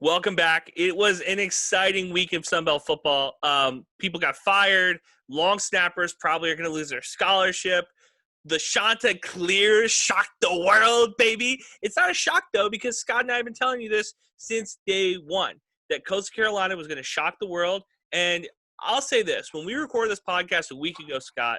Welcome back. It was an exciting week of Sunbelt football. People got fired. Long snappers probably are going to lose their scholarship. The Chanticleers shocked the world, baby. It's not a shock, though, because Scott and I have been telling you this since day one, that Coastal Carolina was going to shock the world. And I'll say this. When we recorded this podcast a week ago, Scott,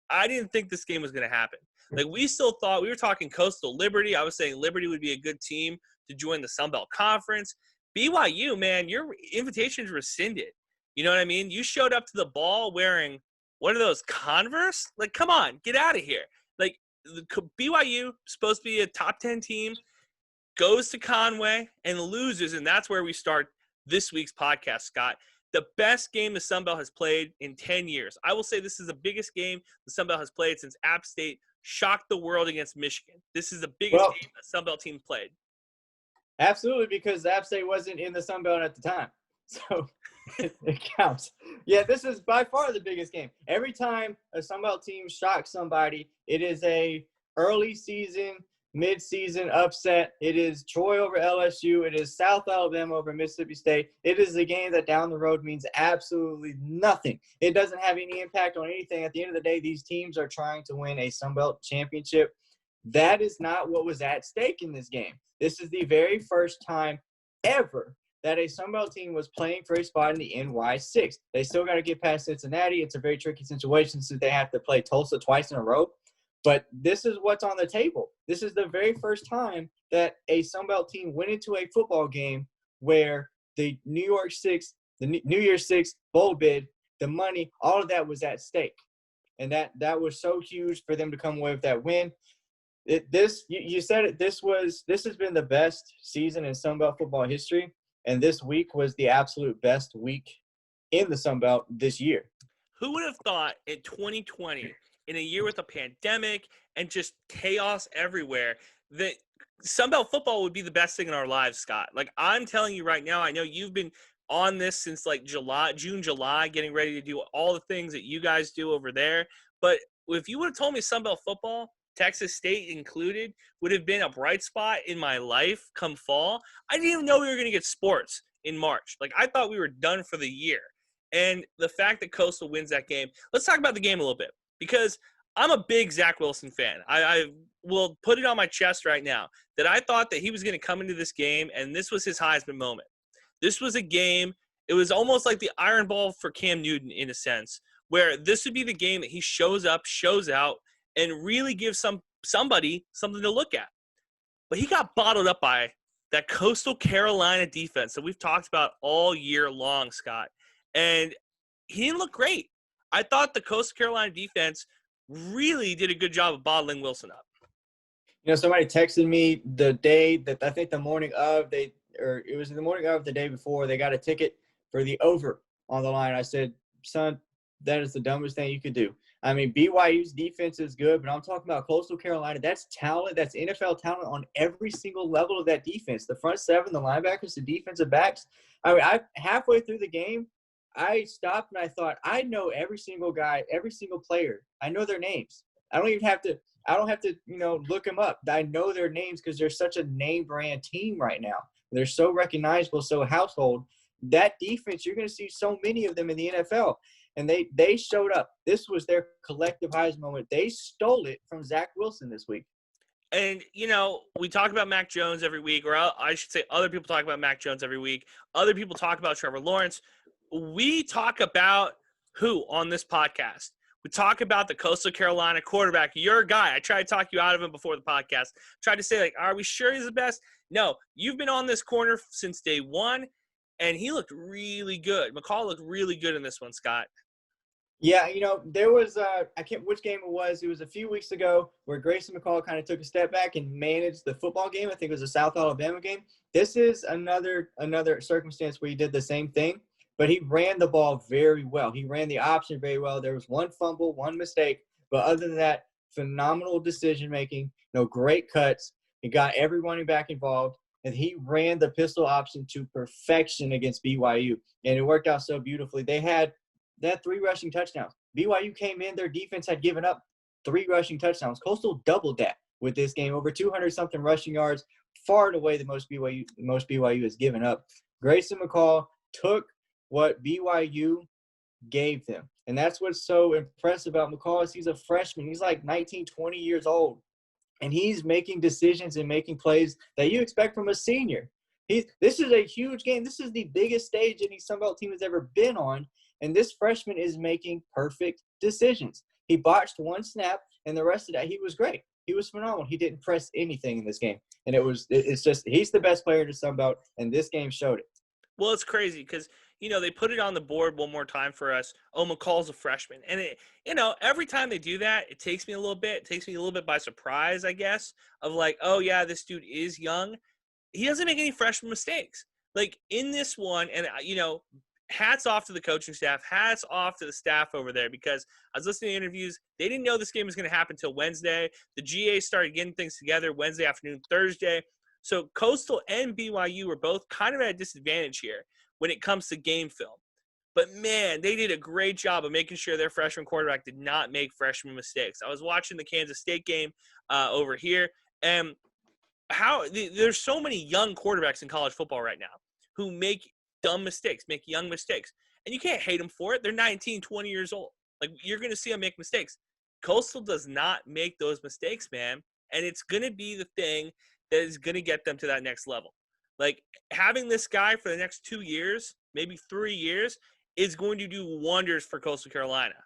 I didn't think this game was going to happen. Like, we still thought – we were talking Coastal Liberty. I was saying Liberty would be a good team to join the Sunbelt Conference. BYU, man, your invitation's rescinded. You know what I mean? You showed up to the ball wearing – what are those, Converse? Like, come on, get out of here. Like, BYU, supposed to be a top 10 team, goes to Conway and loses, and that's where we start this week's podcast, Scott. The best game the Sunbelt has played in 10 years. I will say this is the biggest game the Sunbelt has played since App State shocked the world against Michigan. This is the biggest game the Sunbelt team played. Absolutely, because App State wasn't in the Sunbelt at the time. So it counts. Yeah, this is by far the biggest game. Every time a Sunbelt team shocks somebody, it is a early season, mid-season upset. It is Troy over LSU. It is South Alabama over Mississippi State. It is a game that down the road means absolutely nothing. It doesn't have any impact on anything. At the end of the day, these teams are trying to win a Sunbelt championship. That is not what was at stake in this game. This is the very first time ever that a Sunbelt team was playing for a spot in the NY6. They still got to get past Cincinnati. It's a very tricky situation since they have to play Tulsa twice in a row. But this is what's on the table. This is the very first time that a Sunbelt team went into a football game where the New Year's Six bowl bid, the money, all of that was at stake. And that was so huge for them to come away with that win. You said it, this has been the best season in Sunbelt football history. And this week was the absolute best week in the Sunbelt this year. Who would have thought in 2020, in a year with a pandemic and just chaos everywhere, that Sunbelt football would be the best thing in our lives, Scott? Like, I'm telling you right now, I know you've been on this since like June, July, getting ready to do all the things that you guys do over there. But if you would have told me Sunbelt football, Texas State included, would have been a bright spot in my life come fall, I didn't even know we were going to get sports in March. Like, I thought we were done for the year. And the fact that Coastal wins that game, let's talk about the game a little bit, because I'm a big Zach Wilson fan. I will put it on my chest right now that I thought that he was going to come into this game, and this was his Heisman moment. This was a game, it was almost like the Iron Ball for Cam Newton in a sense, where this would be the game that he shows up, shows out, and really give somebody something to look at. But he got bottled up by that Coastal Carolina defense that we've talked about all year long, Scott. And he didn't look great. I thought the Coastal Carolina defense really did a good job of bottling Wilson up. You know, somebody texted me the day that I think the morning of it was the morning of the day before, they got a ticket for the over on the line. I said, son, that is the dumbest thing you could do. I mean, BYU's defense is good, but I'm talking about Coastal Carolina. That's talent. That's NFL talent on every single level of that defense. The front seven, the linebackers, the defensive backs. I mean, halfway through the game, I stopped and I thought, I know every single guy, every single player. I know their names. I don't have to, look them up. I know their names because they're such a name brand team right now. They're so recognizable, so household. That defense, you're going to see so many of them in the NFL. And they showed up. This was their collective Heisman moment. They stole it from Zach Wilson this week. And, we talk about Mac Jones every week, or I should say other people talk about Mac Jones every week. Other people talk about Trevor Lawrence. We talk about who on this podcast? We talk about the Coastal Carolina quarterback, your guy. I tried to talk you out of him before the podcast. Tried to say, like, are we sure he's the best? No, you've been on this corner since day one, and he looked really good. McCall looked really good in this one, Scott. Yeah, there was I can't which game it was. It was a few weeks ago where Grayson McCall kind of took a step back and managed the football game. I think it was a South Alabama game. This is another circumstance where he did the same thing, but he ran the ball very well. He ran the option very well. There was one fumble, one mistake, but other than that, phenomenal decision-making, great cuts. He got every running back involved, and he ran the pistol option to perfection against BYU, and it worked out so beautifully. They had 3 rushing touchdowns. BYU came in, their defense had given up 3 rushing touchdowns. Coastal doubled that with this game, over 200-something rushing yards, far and away the most BYU has given up. Grayson McCall took what BYU gave him. And that's what's so impressive about McCall is he's a freshman. He's like 19, 20 years old. And he's making decisions and making plays that you expect from a senior. This is a huge game. This is the biggest stage any Sun Belt team has ever been on. And this freshman is making perfect decisions. He botched one snap, and the rest of that, he was great. He was phenomenal. He didn't press anything in this game. And it's just he's the best player to Sun Belt, and this game showed it. Well, it's crazy because, they put it on the board one more time for us. Oh, McCall's a freshman. And, every time they do that, it takes me a little bit. It takes me a little bit by surprise, I guess, of like, oh, yeah, this dude is young. He doesn't make any freshman mistakes. Like, in this one, and, hats off to the coaching staff, hats off to the staff over there, because I was listening to interviews. They didn't know this game was going to happen until Wednesday. The GA started getting things together Wednesday afternoon, Thursday. So Coastal and BYU were both kind of at a disadvantage here when it comes to game film. But, man, they did a great job of making sure their freshman quarterback did not make freshman mistakes. I was watching the Kansas State game over here, and there's so many young quarterbacks in college football right now who make dumb mistakes, make young mistakes. And you can't hate them for it. They're 19, 20 years old. Like, you're going to see them make mistakes. Coastal does not make those mistakes, man. And it's going to be the thing that is going to get them to that next level. Like, having this guy for the next 2 years, maybe 3 years, is going to do wonders for Coastal Carolina.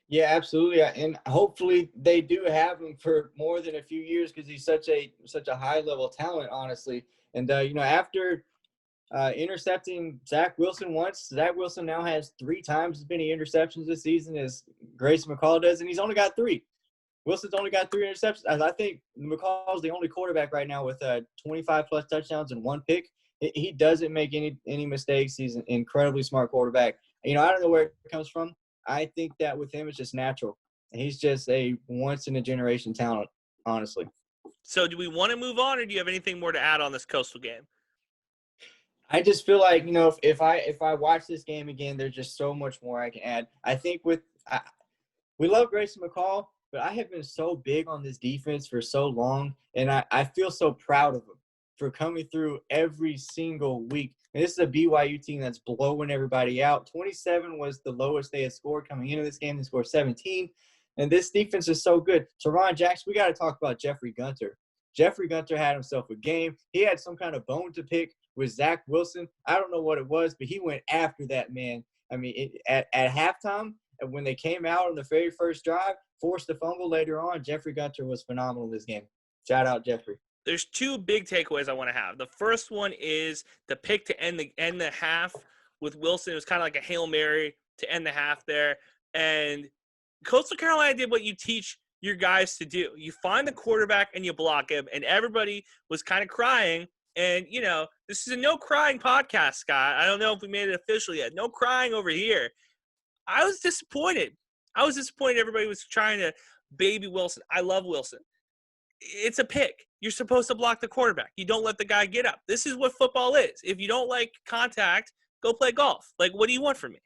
Yeah, absolutely. And hopefully they do have him for more than a few years because he's such a high-level talent, honestly. And, after intercepting Zach Wilson once, Zach Wilson now has 3 times as many interceptions this season as Grayson McCall does, and he's only got 3. Wilson's only got 3 interceptions. I think McCall's the only quarterback right now with 25-plus touchdowns and 1 pick. He doesn't make any mistakes. He's an incredibly smart quarterback. I don't know where it comes from. I think that with him, it's just natural. He's just a once-in-a-generation talent, honestly. So do we want to move on, or do you have anything more to add on this Coastal game? I just feel like, if I watch this game again, there's just so much more I can add. I think we love Grayson McCall, but I have been so big on this defense for so long, and I feel so proud of them for coming through every single week. And this is a BYU team that's blowing everybody out. 27 was the lowest they had scored coming into this game. They scored 17. And this defense is so good. So, Ron Jackson, we got to talk about Jeffrey Gunter. Jeffrey Gunter had himself a game. He had some kind of bone to pick with Zach Wilson. I don't know what it was, but he went after that man. I mean, at halftime, when they came out on the very first drive, forced a fumble later on, Jeffrey Gunter was phenomenal this game. Shout out, Jeffrey. There's 2 big takeaways I want to have. The first one is the pick to end the half with Wilson. It was kind of like a Hail Mary to end the half there. And Coastal Carolina did what you teach your guys to do. You find the quarterback and you block him, and everybody was kind of crying. And, this is a no crying podcast, Scott. I don't know if we made it official yet. No crying over here. I was disappointed. Everybody was trying to baby Wilson. I love Wilson. It's a pick. You're supposed to block the quarterback. You don't let the guy get up. This is what football is. If you don't like contact, go play golf. Like, what do you want from me?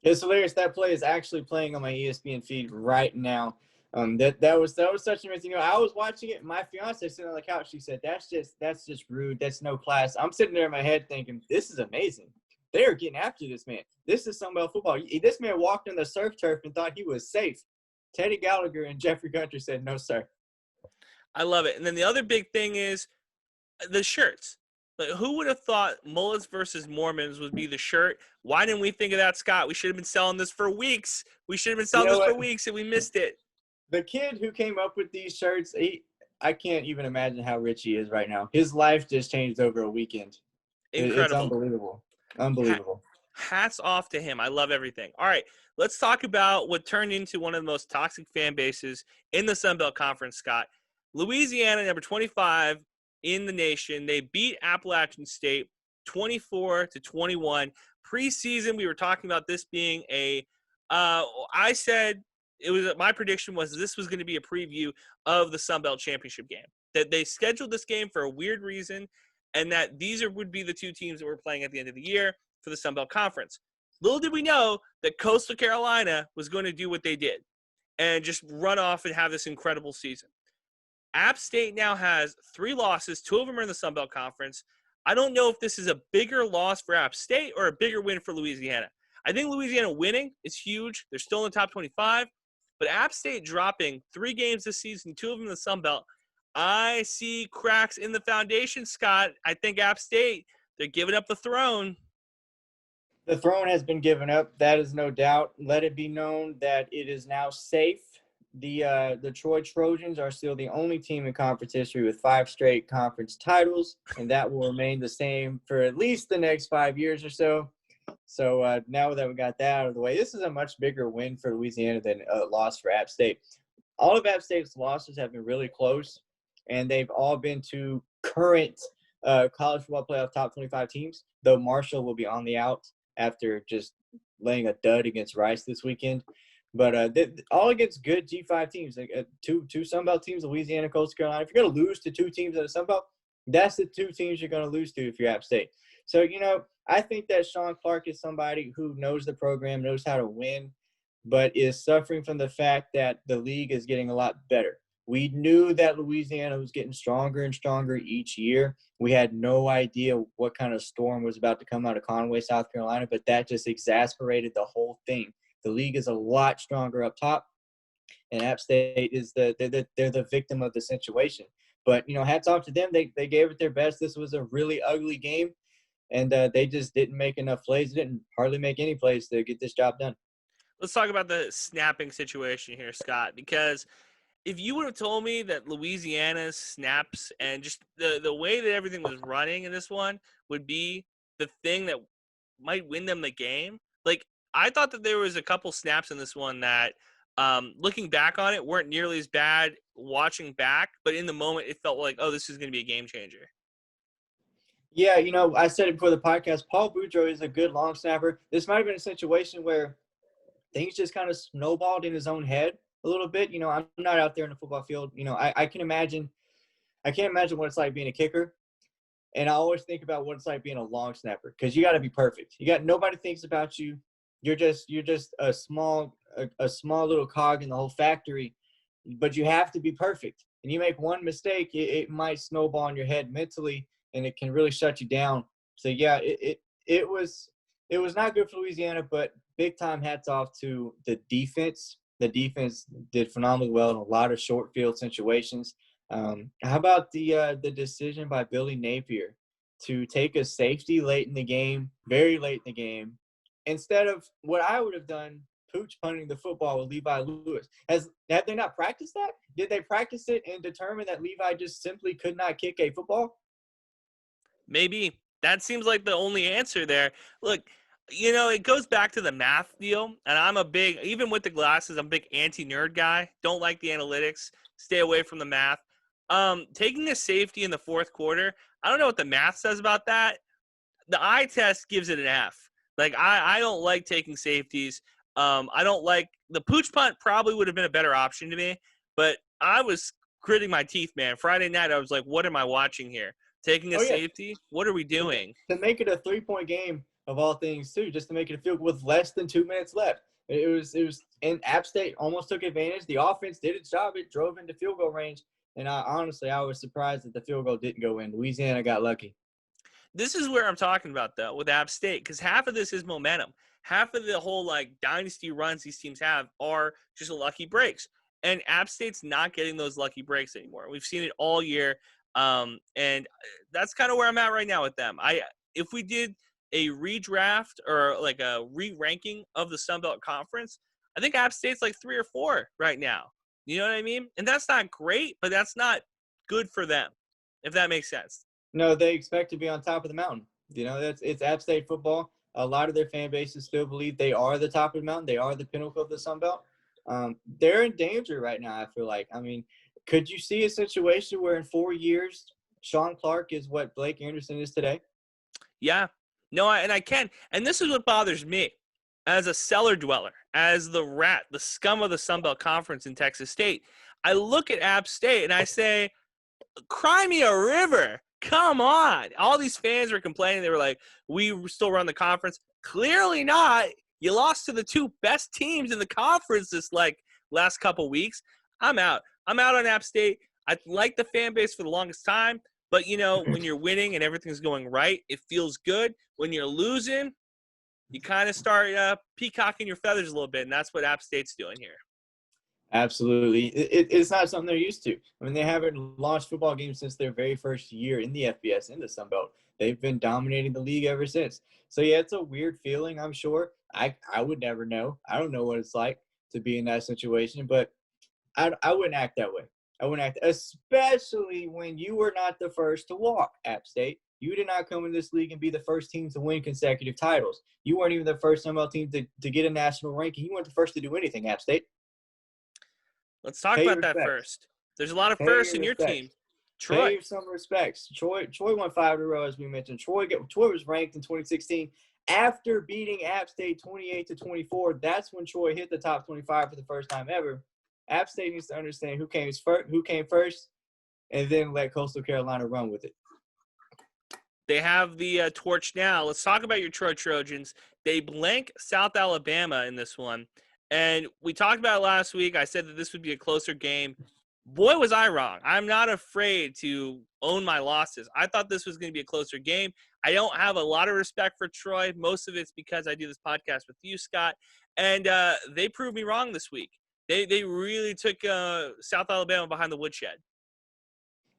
It's hilarious. That play is actually playing on my ESPN feed right now. That was such an amazing. I was watching it. My fiance sitting on the couch. She said, "That's just rude. That's no class." I'm sitting there in my head thinking, "This is amazing. They are getting after this man. This is Sun Belt football." This man walked on the surf turf and thought he was safe. Teddy Gallagher and Jeffrey Gunter said, "No, sir." I love it. And then the other big thing is the shirts. Like, who would have thought Mullets versus Mormons would be the shirt? Why didn't we think of that, Scott? We should have been selling this for weeks. And we missed it. The kid who came up with these shirts, I can't even imagine how rich he is right now. His life just changed over a weekend. Incredible. It's unbelievable. Unbelievable. Hats off to him. I love everything. All right, let's talk about what turned into one of the most toxic fan bases in the Sun Belt Conference, Scott. Louisiana, number 25 in the nation. They beat Appalachian State 24-21. Preseason, we were talking about this being I said my prediction was this was going to be a preview of the Sun Belt Championship game. That they scheduled this game for a weird reason, and that these would be the 2 teams that were playing at the end of the year for the Sun Belt Conference. Little did we know that Coastal Carolina was going to do what they did and just run off and have this incredible season. App State now has 3 losses. 2 of them are in the Sun Belt Conference. I don't know if this is a bigger loss for App State or a bigger win for Louisiana. I think Louisiana winning is huge. They're still in the top 25. But App State dropping 3 games this season, 2 of them in the Sun Belt, I see cracks in the foundation, Scott. I think App State, they're giving up the throne. The throne has been given up. That is no doubt. Let it be known that it is now safe. The Troy Trojans are still the only team in conference history with 5 straight conference titles, and that will remain the same for at least the next 5 years or so. So now that we got that out of the way, this is a much bigger win for Louisiana than a loss for App State. All of App State's losses have been really close, and they've all been to current college football playoff top 25 teams, though Marshall will be on the out after just laying a dud against Rice this weekend. But all against good G5 teams, two Sun Belt teams, Louisiana, Coastal Carolina. If you're going to lose to 2 teams in the Sun Belt, that's the 2 teams you're going to lose to if you're App State. So, I think that Sean Clark is somebody who knows the program, knows how to win, but is suffering from the fact that the league is getting a lot better. We knew that Louisiana was getting stronger and stronger each year. We had no idea what kind of storm was about to come out of Conway, South Carolina, but that just exasperated the whole thing. The league is a lot stronger up top, and App State is they're the victim of the situation. But, hats off to them. They gave it their best. This was a really ugly game, and they just didn't make enough plays. They didn't hardly make any plays to get this job done. Let's talk about the snapping situation here, Scott, because if you would have told me that Louisiana's snaps and just the way that everything was running in this one would be the thing that might win them the game, like, I thought that there was a couple snaps in this one that, looking back on it, weren't nearly as bad watching back, but in the moment it felt like, oh, this is going to be a game changer. Yeah, I said it before the podcast, Paul Boudreaux is a good long snapper. This might have been a situation where things just kind of snowballed in his own head a little bit. I'm not out there in the football field. I can't imagine what it's like being a kicker. And I always think about what it's like being a long snapper, because you got to be perfect. Nobody thinks about you. You're just a small little cog in the whole factory, but you have to be perfect. And you make one mistake, it might snowball in your head mentally, and it can really shut you down. So yeah, it was not good for Louisiana, but big time hats off to the defense. The defense did phenomenally well in a lot of short field situations. How about the decision by Billy Napier to take a safety late in the game, very late in the game, instead of what I would have done, pooch punting the football with Levi Lewis? Have they not practiced that? Did they practice it and determine that Levi just simply could not kick a football? Maybe. That seems like the only answer there. Look, it goes back to the math deal, and I'm even with the glasses, I'm a big anti-nerd guy. Don't like the analytics. Stay away from the math. Taking a safety in the fourth quarter, I don't know what the math says about that. The eye test gives it an F. Like, I don't like taking safeties. I don't like – the pooch punt probably would have been a better option to me, but I was gritting my teeth, man. Friday night, I was like, what am I watching here? Taking a safety? What are we doing? To make it a 3-point game of all things, too, just to make it a field goal with less than 2 minutes left. It was and App State almost took advantage. The offense did its job. It drove into field goal range. And I was surprised that the field goal didn't go in. Louisiana got lucky. This is where I'm talking about, though, with App State, because half of this is momentum. Half of the whole, dynasty runs these teams have are just lucky breaks. And App State's not getting those lucky breaks anymore. We've seen it all year, and that's kind of where I'm at right now with them. If we did a redraft or, a re-ranking of the Sun Belt Conference, I think App State's 3 or 4 right now. You know what I mean? And that's not great, but that's not good for them, if that makes sense. No, they expect to be on top of the mountain. It's App State football. A lot of their fan bases still believe they are the top of the mountain. They are the pinnacle of the Sun Belt. They're in danger right now, I feel like. I mean, could you see a situation where in 4 years, Sean Clark is what Blake Anderson is today? Yeah. No, I can. And this is what bothers me. As a cellar dweller, as the rat, the scum of the Sun Belt Conference in Texas State, I look at App State and I say, cry me a river. Come on. All these fans were complaining. They were like, we still run the conference. Clearly not. You lost to the 2 best teams in the conference this last couple weeks. I'm out. I'm out on App State. I like the fan base for the longest time. But, when you're winning and everything's going right, it feels good. When you're losing, you kind of start peacocking your feathers a little bit, and that's what App State's doing here. Absolutely. It's not something they're used to. I mean, they haven't launched football games since their very first year in the FBS in the Sun Belt. They've been dominating the league ever since. So, yeah, it's a weird feeling, I'm sure. I would never know. I don't know what it's like to be in that situation, but I wouldn't act that way. I wouldn't act, especially when you were not the first to walk, App State. You did not come in this league and be the first team to win consecutive titles. You weren't even the first Sun Belt team to get a national ranking. You weren't the first to do anything, App State. Let's talk Pay about that respects. first. There's a lot of Pay firsts in your respects. team. Troy. Pay some respects. Troy won 5 in a row, as we mentioned. Troy was ranked in 2016 after beating App State 28-24. That's when Troy hit the top 25 for the first time ever. App State needs to understand who came first, and then let Coastal Carolina run with it. They have the torch now. Let's talk about your Troy Trojans. They blank South Alabama in this one. And we talked about it last week. I said that this would be a closer game. Boy, was I wrong. I'm not afraid to own my losses. I thought this was going to be a closer game. I don't have a lot of respect for Troy. Most of it's because I do this podcast with you, Scott. And they proved me wrong this week. They really took South Alabama behind the woodshed.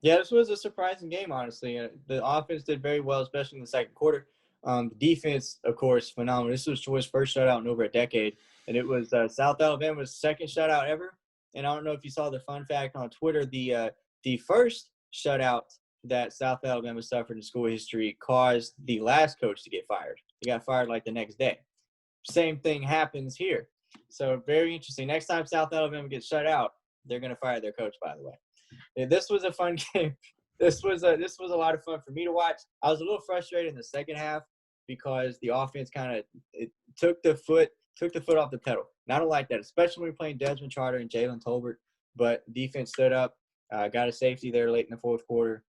Yeah, this was a surprising game, honestly. The offense did very well, especially in the second quarter. The defense, of course, phenomenal. This was Troy's first shutout in over a decade, and it was South Alabama's second shutout ever. And I don't know if you saw the fun fact on Twitter, the first shutout that South Alabama suffered in school history caused the last coach to get fired. He got fired like the next day. Same thing happens here. So very interesting. Next time South Alabama gets shut out, they're going to fire their coach, by the way. Yeah, this was a fun game. This was a lot of fun for me to watch. I was a little frustrated in the second half because the offense kind of took the foot off the pedal. And I don't like that, especially when you're playing Desmond Charter and Jalen Tolbert. But defense stood up, got a safety there late in the fourth quarter.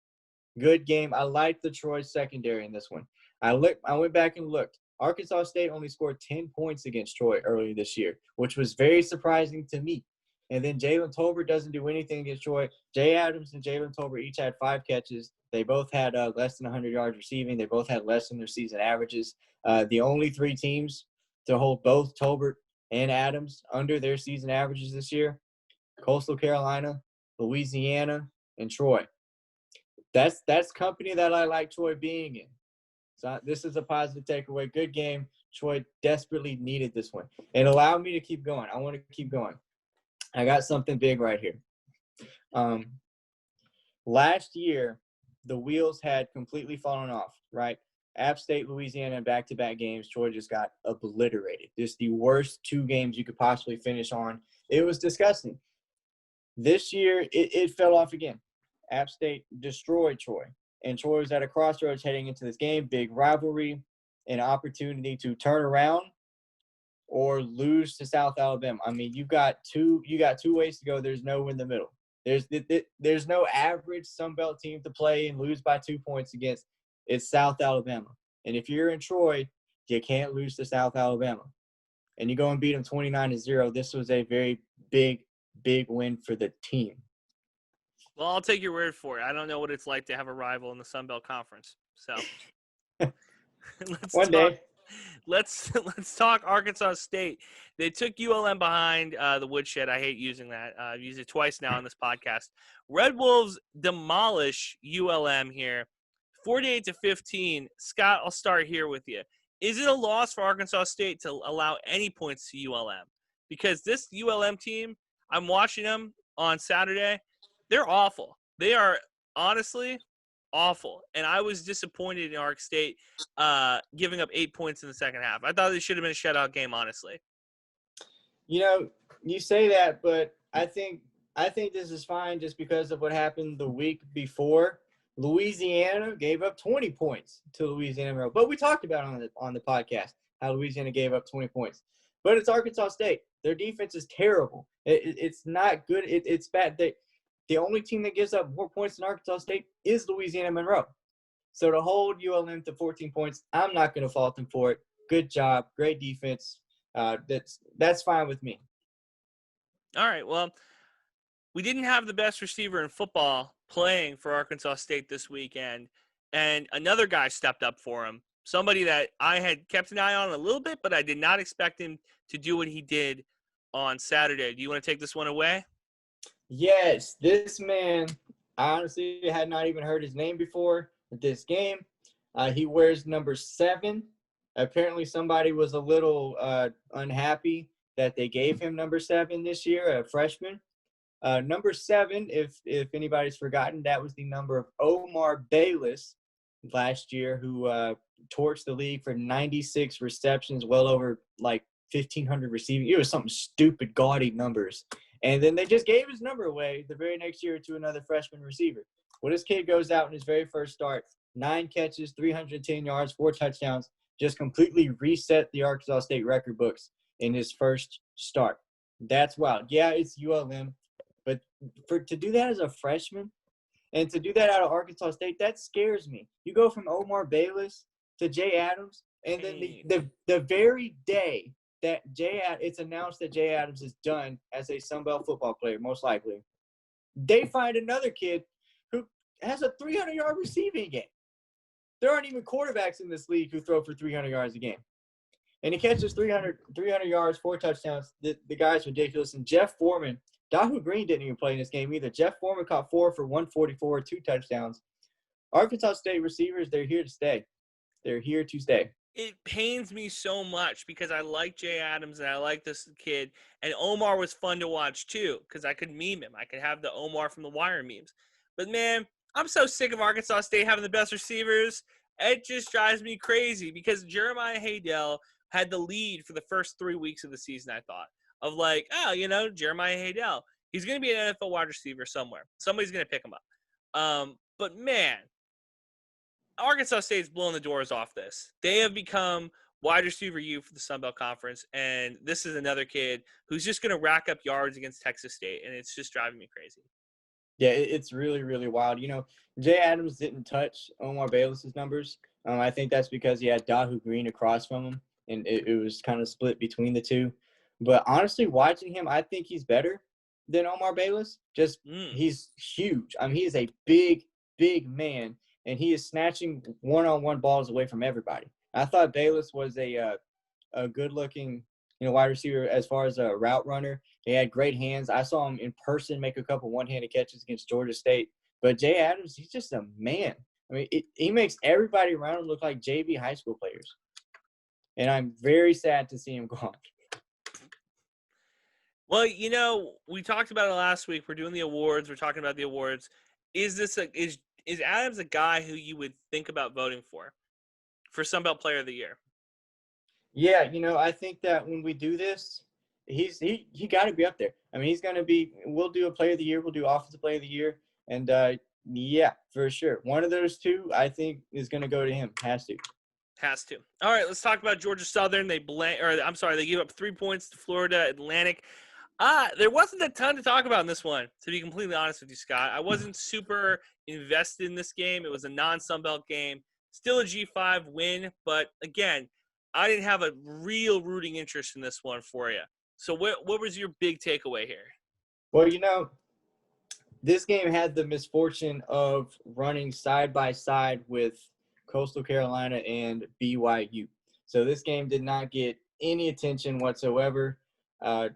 Good game. I liked the Troy secondary in this one. I went back and looked. Arkansas State only scored 10 points against Troy earlier this year, which was very surprising to me. And then Jalen Tolbert doesn't do anything against Troy. Jay Adams and Jalen Tolbert each had 5 catches. They both had less than 100 yards receiving. They both had less than their season averages. The only 3 teams to hold both Tolbert and Adams under their season averages this year, Coastal Carolina, Louisiana, and Troy. That's company that I like Troy being in. So this is a positive takeaway. Good game. Troy desperately needed this one. And allow me to keep going. I want to keep going. I got something big right here. Last year, the wheels had completely fallen off, right? App State, Louisiana, in back-to-back games, Troy just got obliterated. Just the worst 2 games you could possibly finish on. It was disgusting. This year, it fell off again. App State destroyed Troy. And Troy was at a crossroads heading into this game. Big rivalry, an opportunity to turn around or lose to South Alabama. I mean, you got two ways to go. There's no in the middle. There's no average Sun Belt team to play and lose by 2 points against. It's South Alabama. And if you're in Troy, you can't lose to South Alabama. And you go and beat them 29-0. This was a very big win for the team. Well, I'll take your word for it. I don't know what it's like to have a rival in the Sun Belt Conference. So let's talk Arkansas State. They took ULM behind the woodshed. I hate using that. I've used it twice now on this podcast. Red Wolves demolish ULM here, 48-15. Scott, I'll start here with you. Is it a loss for Arkansas State to allow any points to ULM? Because this ULM team, I'm watching them on Saturday. They're awful. They are honestly awful. And I was disappointed in Ark State giving up 8 points in the second half. I thought it should have been a shutout game, honestly. You know, you say that, but I think this is fine just because of what happened the week before. Louisiana gave up 20 points to Louisiana. But we talked about on the podcast how Louisiana gave up 20 points. But it's Arkansas State. Their defense is terrible. It's not good. It's bad. The only team that gives up more points than Arkansas State is Louisiana Monroe. So to hold ULM to 14 points, I'm not going to fault them for it. Good job. Great defense. That's fine with me. All right. Well, we didn't have the best receiver in football playing for Arkansas State this weekend, and another guy stepped up for him. Somebody that I had kept an eye on a little bit, but I did not expect him to do what he did on Saturday. Do you want to take this one away? Yes, this man, I honestly had not even heard his name before this game. He wears number 7. Apparently, somebody was a little unhappy that they gave him number 7 this year, a freshman. Number 7, if anybody's forgotten, that was the number of Omar Bayless last year, who torched the league for 96 receptions, well over like 1,500 receiving. It was something stupid, gaudy numbers. And then they just gave his number away the very next year to another freshman receiver. Well, this kid goes out in his very first start, 9 catches, 310 yards, 4 touchdowns, just completely reset the Arkansas State record books in his first start. That's wild. Yeah, it's ULM. But to do that as a freshman and to do that out of Arkansas State, that scares me. You go from Omar Bayless to Jay Adams, and then the very day that it's announced that Jay Adams is done as a Sun Belt football player, most likely, they find another kid who has a 300-yard receiving game. There aren't even quarterbacks in this league who throw for 300 yards a game. And he catches 300 yards, 4 touchdowns. The guy's ridiculous. And Jeff Foreman, Dahu Green didn't even play in this game either. Jeff Foreman caught 4 for 144, 2 touchdowns. Arkansas State receivers, they're here to stay. They're here to stay. It pains me so much because I like Jay Adams and I like this kid. And Omar was fun to watch too because I could meme him. I could have the Omar from the Wire memes. But, man, I'm so sick of Arkansas State having the best receivers. It just drives me crazy because Jeremiah Haydell had the lead for the first 3 weeks of the season, I thought. Of like, Jeremiah Haydell, he's going to be an NFL wide receiver somewhere. Somebody's going to pick him up. But, man, Arkansas State's blowing the doors off this. They have become wide receiver U for the Sun Belt Conference, and this is another kid who's just going to rack up yards against Texas State, and it's just driving me crazy. Yeah, it's really, really wild. Jay Adams didn't touch Omar Bayless's numbers. I think that's because he had Dahu Green across from him, and it was kind of split between the two. But honestly, watching him, I think he's better than Omar Bayless. He's huge. I mean, he is a big, big man, and he is snatching one-on-one balls away from everybody. I thought Bayless was a good-looking, wide receiver as far as a route runner. He had great hands. I saw him in person make a couple one-handed catches against Georgia State. But Jay Adams, he's just a man. I mean, he makes everybody around him look like JV high school players. And I'm very sad to see him gone. Well, we talked about it last week. We're doing the awards. We're talking about the awards. Is Adams a guy who you would think about voting for Sun Belt Player of the Year? Yeah, I think that when we do this, he got to be up there. I mean, he's going to be – we'll do a Player of the Year. We'll do Offensive Player of the Year. And, yeah, for sure. One of those two, I think, is going to go to him. Has to. All right, let's talk about Georgia Southern. They gave up 3 points to Florida Atlantic. There wasn't a ton to talk about in this one, to be completely honest with you, Scott. I wasn't super invested in this game. It was a non-Sun Belt game. Still a G5 win, but again, I didn't have a real rooting interest in this one for you. So what was your big takeaway here? Well, this game had the misfortune of running side by side with Coastal Carolina and BYU. So this game did not get any attention whatsoever. I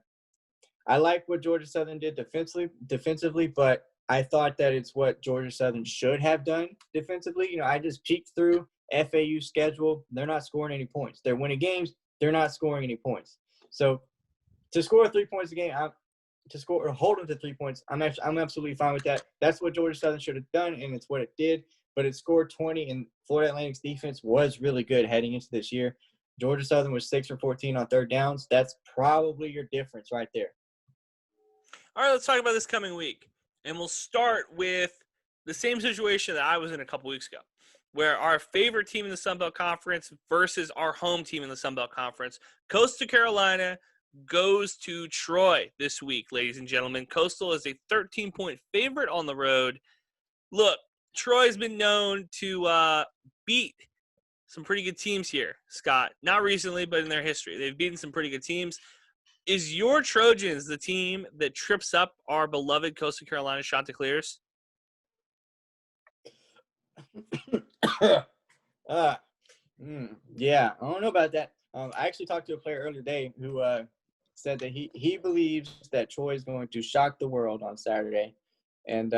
like what Georgia Southern did defensively, but I thought that it's what Georgia Southern should have done defensively. I just peeked through FAU's schedule. They're not scoring any points. They're winning games. They're not scoring any points. So to score 3 points a game, hold them to 3 points, I'm absolutely fine with that. That's what Georgia Southern should have done, and it's what it did. But it scored 20, and Florida Atlantic's defense was really good heading into this year. Georgia Southern was 6 for 14 on third downs. That's probably your difference right there. All right, let's talk about this coming week. And we'll start with the same situation that I was in a couple weeks ago, where our favorite team in the Sun Belt Conference versus our home team in the Sun Belt Conference. Coastal Carolina goes to Troy this week, ladies and gentlemen. Coastal is a 13-point favorite on the road. Look, Troy's been known to beat some pretty good teams here, Scott. Not recently, but in their history. They've beaten some pretty good teams. Is your Trojans the team that trips up our beloved Coastal Carolina Chanticleers? uh, yeah, I don't know about that. I actually talked to a player earlier today who said that he believes that Troy is going to shock the world on Saturday, and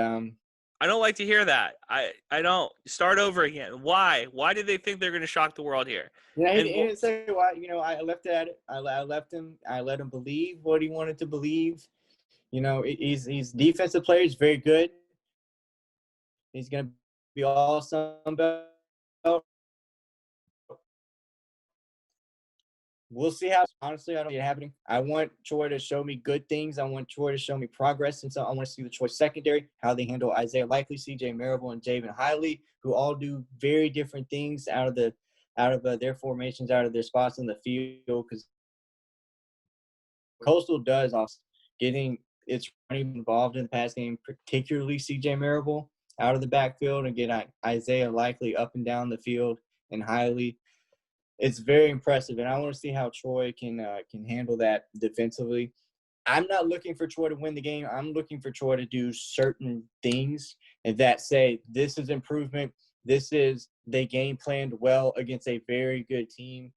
I don't like to hear that. I don't. Start over again. Why? Why do they think they're going to shock the world here? yeah, he And didn't say why. I left it at it. I left him. I let him believe what he wanted to believe. He's defensive player. He's very good. He's going to be all Sun Belt. We'll see how. Honestly, I don't see it happening. I want Troy to show me good things. I want Troy to show me progress, and so I want to see the Troy secondary, how they handle Isaiah Likely, C.J. Marable, and Javen Hiley, who all do very different things out of their formations, out of their spots in the field. Because Coastal does also getting its running involved in the pass game, particularly C.J. Marable out of the backfield, and get Isaiah Likely up and down the field, and Hiley. It's very impressive, and I want to see how Troy can handle that defensively. I'm not looking for Troy to win the game. I'm looking for Troy to do certain things and that say this is improvement. This is they game planned well against a very good team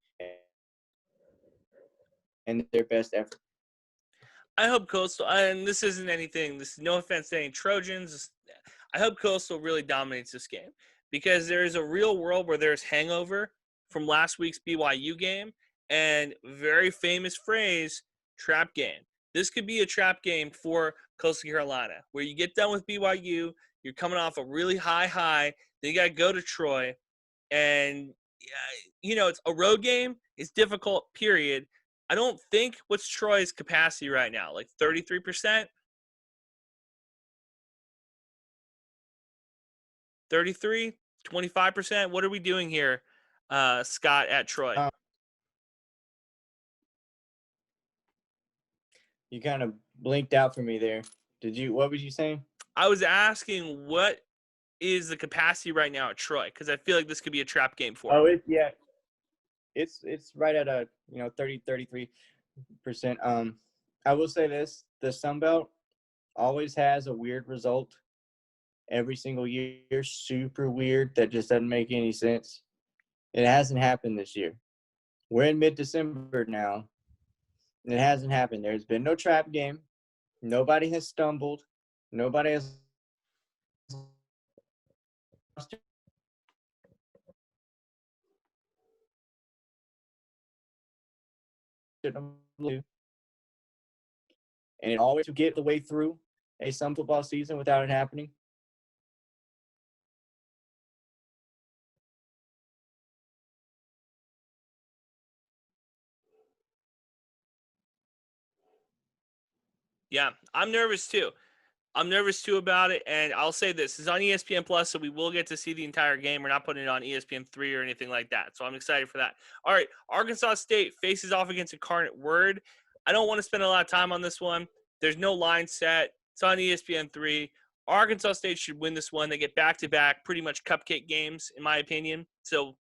and their best effort. I hope Coastal, and this isn't anything, this is no offense to any Trojans. I hope Coastal really dominates this game because there is a real world where there's hangover from last week's BYU game and very famous phrase, trap game. This could be a trap game for Coastal Carolina where you get done with BYU, you're coming off a really high, then you got to go to Troy, and it's a road game. It's difficult, period. I don't think what's Troy's capacity right now, like 33%? 33? 25%? What are we doing here, Scott, at Troy? You kind of blinked out for me there. What was you saying? I was asking what is the capacity right now at Troy? Because I feel like this could be a trap game for him. It's right at a 33%. I will say this: the Sun Belt always has a weird result every single year, super weird that just doesn't make any sense. It hasn't happened this year. We're in mid-December now. It hasn't happened. There's been no trap game. Nobody has stumbled. Nobody has and it always to get the way through a Sun football season without it happening. Yeah, I'm nervous too. I'm nervous too about it, and I'll say this: it's on ESPN Plus, so we will get to see the entire game. We're not putting it on ESPN3 or anything like that, so I'm excited for that. All right, Arkansas State faces off against Incarnate Word. I don't want to spend a lot of time on this one. There's no line set. It's on ESPN3. Arkansas State should win this one. They get back-to-back, pretty much cupcake games, in my opinion. So,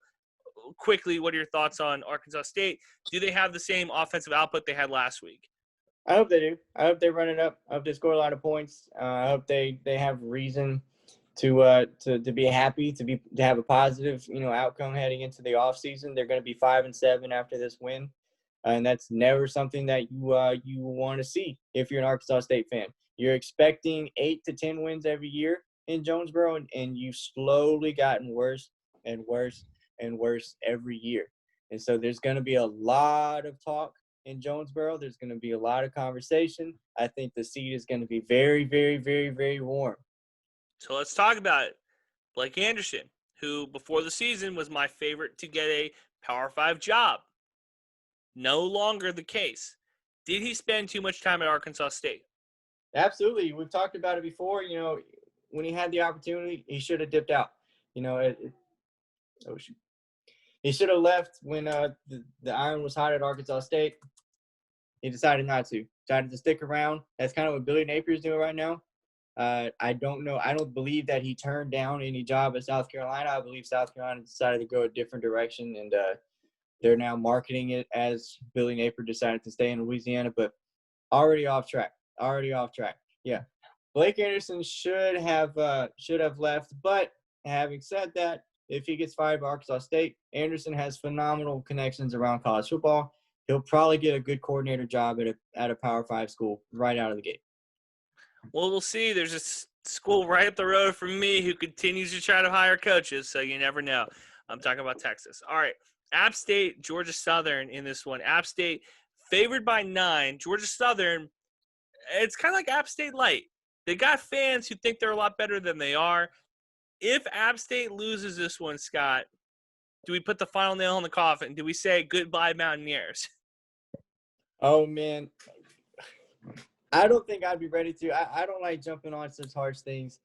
quickly, what are your thoughts on Arkansas State? Do they have the same offensive output they had last week? I hope they do. I hope they run it up. I hope they score a lot of points. I hope they have reason to be happy, to have a positive outcome heading into the offseason. They're going to be 5-7 after this win, and that's never something that you want to see if you're an Arkansas State fan. You're expecting 8 to 10 wins every year in Jonesboro, and you've slowly gotten worse and worse and worse every year. And so there's going to be a lot of talk in Jonesboro. There's going to be a lot of conversation. I think the seat is going to be very, very, very, very warm. So let's talk about it. Blake Anderson, who before the season was my favorite to get a Power 5 job. No longer the case. Did he spend too much time at Arkansas State? Absolutely. We've talked about it before. When he had the opportunity, he should have dipped out. He should have left when the iron was hot at Arkansas State. He decided not to. Decided to stick around. That's kind of what Billy Napier's doing right now. I don't know. I don't believe that he turned down any job at South Carolina. I believe South Carolina decided to go a different direction, and they're now marketing it as Billy Napier decided to stay in Louisiana. But Already off track. Yeah. Blake Anderson should have left, but having said that, if he gets fired by Arkansas State, Anderson has phenomenal connections around college football. He'll probably get a good coordinator job at a Power 5 school right out of the gate. Well, we'll see. There's a school right up the road from me who continues to try to hire coaches, so you never know. I'm talking about Texas. All right, App State, Georgia Southern in this one. App State favored by 9. Georgia Southern, it's kind of like App State light. They got fans who think they're a lot better than they are. If App State loses this one, Scott, do we put the final nail in the coffin? Do we say goodbye, Mountaineers? Oh, man. I don't think I'd be ready to. I don't like jumping on such harsh things,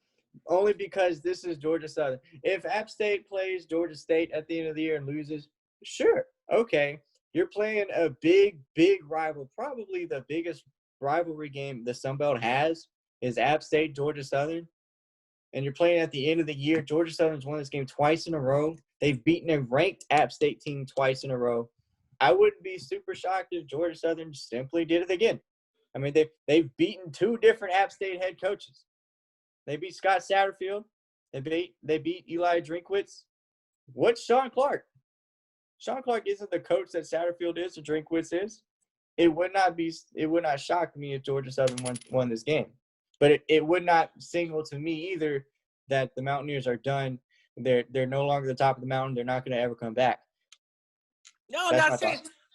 only because this is Georgia Southern. If App State plays Georgia State at the end of the year and loses, sure, okay. You're playing a big, big rival. Probably the biggest rivalry game the Sun Belt has is App State, Georgia Southern. And you're playing at the end of the year. Georgia Southern's won this game twice in a row. They've beaten a ranked App State team twice in a row. I wouldn't be super shocked if Georgia Southern simply did it again. I mean, they've beaten 2 different App State head coaches. They beat Scott Satterfield. They beat Eli Drinkwitz. What's Sean Clark? Sean Clark isn't the coach that Satterfield is or Drinkwitz is. It would not shock me if Georgia Southern won this game. But it would not signal to me either that the Mountaineers are done. They're no longer the top of the mountain. They're not going to ever come back. No,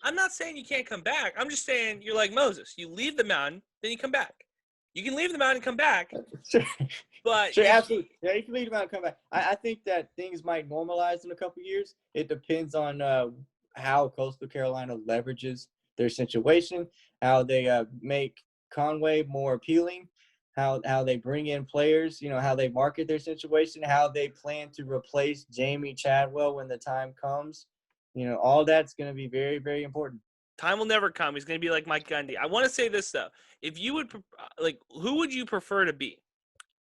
I'm not saying you can't come back. I'm just saying you're like Moses. You leave the mountain, then you come back. You can leave the mountain and come back. Sure. But sure, absolutely. Yeah, you can leave the mountain and come back. I think that things might normalize in a couple of years. It depends on how Coastal Carolina leverages their situation, how they make Conway more appealing, how they bring in players, how they market their situation, how they plan to replace Jamie Chadwell when the time comes. All that's going to be very, very important. Time will never come. He's going to be like Mike Gundy. I want to say this, though. If you would, who would you prefer to be?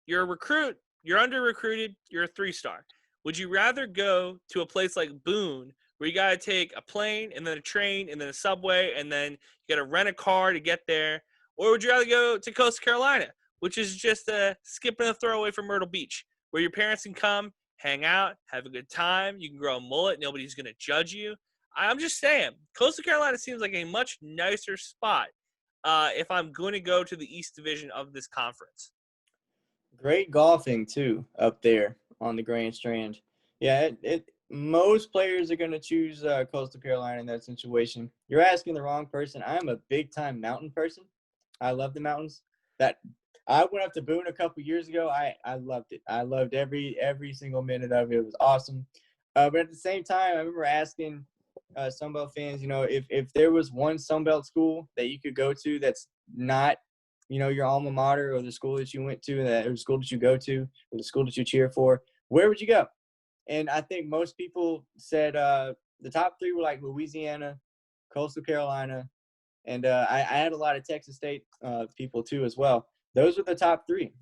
You're a recruit. You're under-recruited. You're a 3-star. Would you rather go to a place like Boone where you got to take a plane and then a train and then a subway and then you got to rent a car to get there? Or would you rather go to Coastal Carolina, which is just a skip and a throw away from Myrtle Beach, where your parents can come, hang out, have a good time. You can grow a mullet. Nobody's going to judge you. I'm just saying, Coastal Carolina seems like a much nicer spot if I'm going to go to the East Division of this conference. Great golfing, too, up there on the Grand Strand. Yeah, most players are going to choose Coastal Carolina in that situation. You're asking the wrong person. I'm a big-time mountain person. I love the mountains. I went up to Boone a couple years ago. I loved it. I loved every single minute of it. It was awesome. But at the same time, I remember asking Sunbelt fans, if there was one Sunbelt school that you could go to that's not, your alma mater or the school that you went to, or the school that you go to, or the school that you cheer for, where would you go? And I think most people said the top 3 were like Louisiana, Coastal Carolina, and I had a lot of Texas State people too as well. Those are the top 3.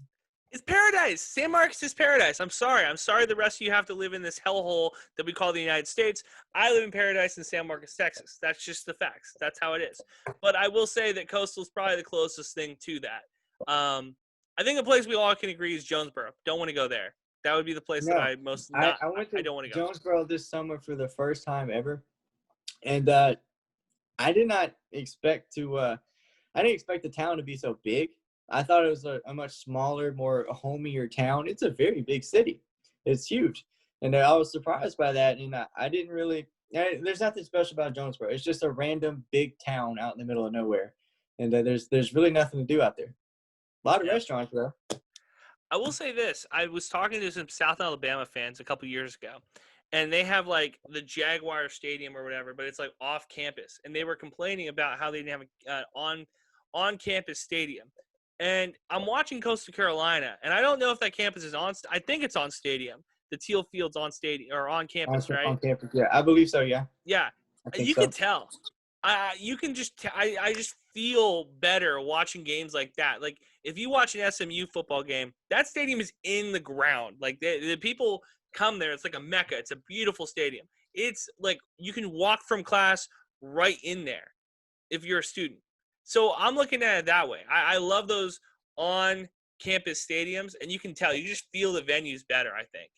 It's paradise. San Marcos is paradise. I'm sorry the rest of you have to live in this hellhole that we call the United States. I live in paradise in San Marcos, Texas. That's just the facts. That's how it is. But I will say that Coastal is probably the closest thing to that. I think the place we all can agree is Jonesboro. Don't want to go there. That would be the place that I most not. I went to don't want to go. Jonesboro this summer for the first time ever, and I did not expect to. I didn't expect the town to be so big. I thought it was a much smaller, more homier town. It's a very big city. It's huge. And I was surprised by that. And I didn't really – there's nothing special about Jonesboro. It's just a random big town out in the middle of nowhere. And there's really nothing to do out there. A lot of restaurants, though. I will say this. I was talking to some South Alabama fans a couple years ago. And they have, the Jaguar Stadium or whatever, but it's, off campus. And they were complaining about how they didn't have an on-campus stadium. And I'm watching Coastal Carolina, and I don't know if that campus is on. I think it's on stadium. The Teal Field's on stadium or on campus, right? On campus, yeah. I believe so, yeah. Yeah, you can tell. You can just. I just feel better watching games like that. If you watch an SMU football game, that stadium is in the ground. The people come there. It's like a mecca. It's a beautiful stadium. It's you can walk from class right in there if you're a student. So I'm looking at it that way. I love those on-campus stadiums, and you can tell. You just feel the venues better, I think.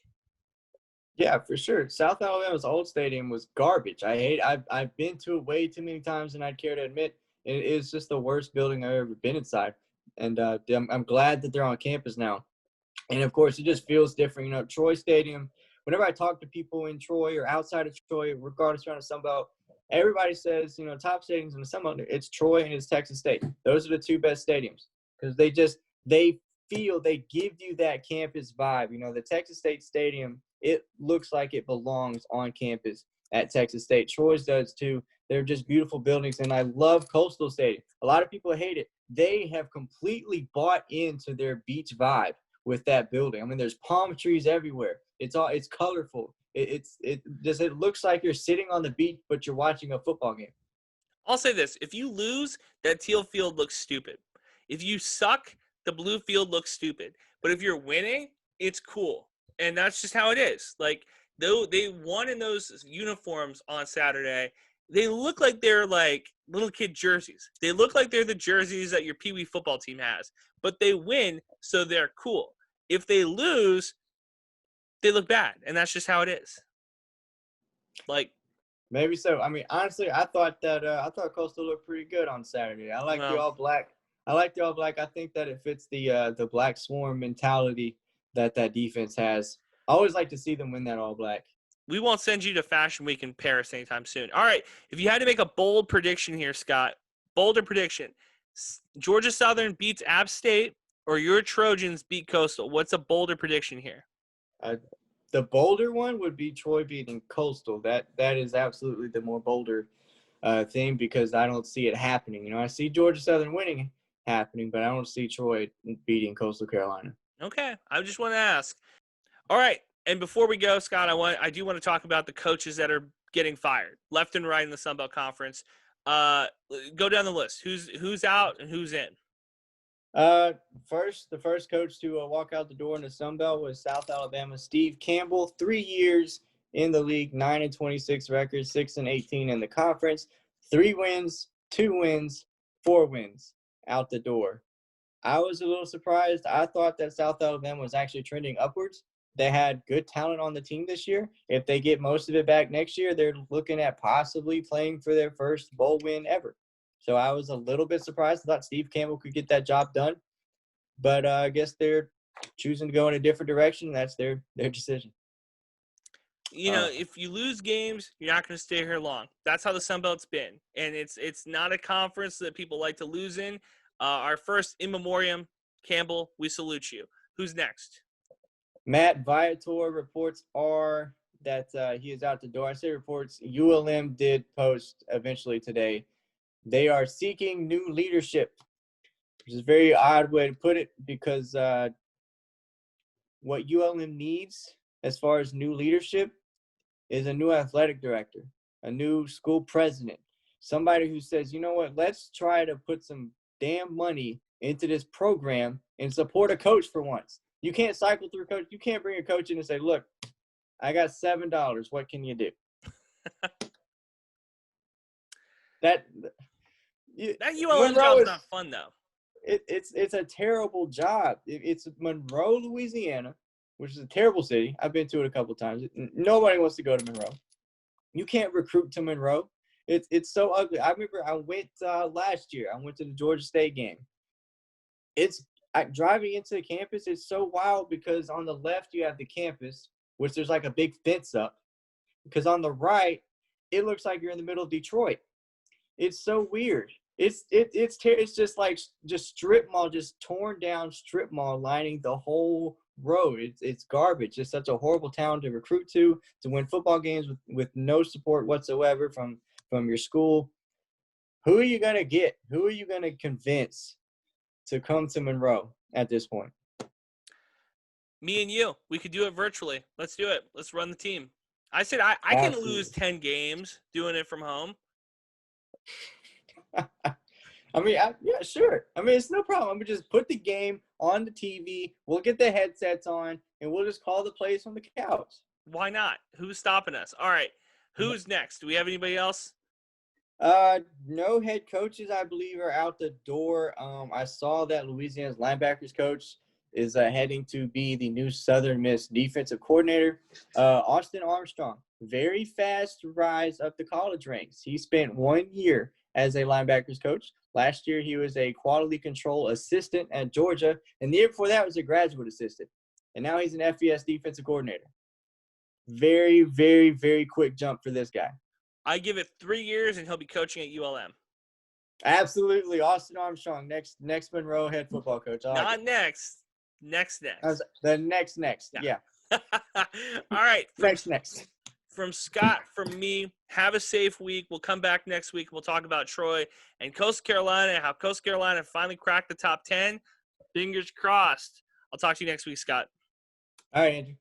Yeah, for sure. South Alabama's old stadium was garbage. I've been to it way too many times than I'd care to admit. It is just the worst building I've ever been inside. And I'm glad that they're on campus now. And of course, it just feels different. You know, Troy Stadium. Whenever I talk to people in Troy or outside of Troy, regardless around the Sun Belt, everybody says, you know, top stadiums in the Sun Belt, it's Troy and it's Texas State. Those are the two best stadiums because they feel they give you that campus vibe. You know, the Texas State Stadium, it looks like it belongs on campus at Texas State. Troy's does too. They're just beautiful buildings, and I love Coastal Stadium. A lot of people hate it. They have completely bought into their beach vibe with that building. I mean, there's palm trees everywhere. It's colorful. It looks like you're sitting on the beach, but you're watching a football game. I'll say this. If you lose, that teal field looks stupid. If you suck, the blue field looks stupid. But if you're winning, it's cool. And that's just how it is. Like, though they won in those uniforms on Saturday, they look like they're like little kid jerseys. They look like they're the jerseys that your Pee Wee football team has. But they win, so they're cool. If they lose, they look bad. And that's just how it is. Like, maybe so. I mean, honestly, I thought Coastal looked pretty good on Saturday. I like the all black. I think that it fits the black swarm mentality that defense has. I always like to see them win that all black. we won't send you to Fashion Week in Paris anytime soon. All right, if you had to make a bold prediction here, Scott, bolder prediction: Georgia Southern beats App State, or your Trojans beat Coastal. What's a bolder prediction here? The bolder one would be Troy beating Coastal. That is absolutely the more bolder thing because I don't see it happening. You know, I see Georgia Southern winning happening, but I don't see Troy beating Coastal Carolina. Okay, I just want to ask. All right, and before we go, Scott, I do want to talk about the coaches that are getting fired left and right in the Sun Belt Conference. Go down the list. Who's out and who's in? The first coach to walk out the door in the Sun Belt was South Alabama Steve Campbell. 3 years in the league, 9-26 record, 6-18 in the conference, 3 wins, 2 wins, 4 wins out the door. I was a little surprised. I thought that South Alabama was actually trending upwards. They had good talent on the team this year. If they get most of it back next year, they're looking at possibly playing for their first bowl win ever. So I was a little bit surprised. I thought Steve Campbell could get that job done. But I guess they're choosing to go in a different direction. That's their decision. You know, if you lose games, you're not going to stay here long. That's how the Sun Belt's been. And it's not a conference that people like to lose in. Our first in memoriam, Campbell, we salute you. Who's next? Matt Viator reports are that he is out the door. I say reports. ULM did post eventually today. They are seeking new leadership, which is a very odd way to put it because what ULM needs as far as new leadership is a new athletic director, a new school president, somebody who says, you know what, let's try to put some damn money into this program and support a coach for once. You can't cycle through coach. You can't bring a coach in and say, look, I got $7. What can you do? That ULM job's not fun, though. It's a terrible job. It's Monroe, Louisiana, which is a terrible city. I've been to it a couple of times. Nobody wants to go to Monroe. You can't recruit to Monroe. It's so ugly. I remember I went last year. I went to the Georgia State game. Driving into the campus, it's so wild because on the left you have the campus, which there's like a big fence up. Because on the right, it looks like you're in the middle of Detroit. It's so weird. It's just like strip mall, just torn down strip mall lining the whole road. It's garbage. It's such a horrible town to recruit to win football games with no support whatsoever from your school. Who are you going to get? Who are you going to convince to come to Monroe at this point? Me and you. We could do it virtually. Let's do it. Let's run the team. I said I can lose 10 games doing it from home. I mean, yeah, sure. I mean, it's no problem. I'm going to just put the game on the TV. We'll get the headsets on, and we'll just call the plays from the couch. Why not? Who's stopping us? All right. Who's next? Do we have anybody else? No head coaches, I believe, are out the door. I saw that Louisiana's linebackers coach is heading to be the new Southern Miss defensive coordinator. Austin Armstrong, very fast rise up the college ranks. He spent 1 year as a linebackers coach. Last year, he was a quality control assistant at Georgia, and the year before that was a graduate assistant. And now he's an FES defensive coordinator. Very, very, very quick jump for this guy. I give it 3 years, and he'll be coaching at ULM. Absolutely, Austin Armstrong, next Monroe head football coach. Not next. Next. The next. Yeah. All right. Next. From Scott, from me, have a safe week. We'll come back next week. We'll talk about Troy and Coastal Carolina, how Coastal Carolina finally cracked the top 10. Fingers crossed. I'll talk to you next week, Scott. All right, Andrew.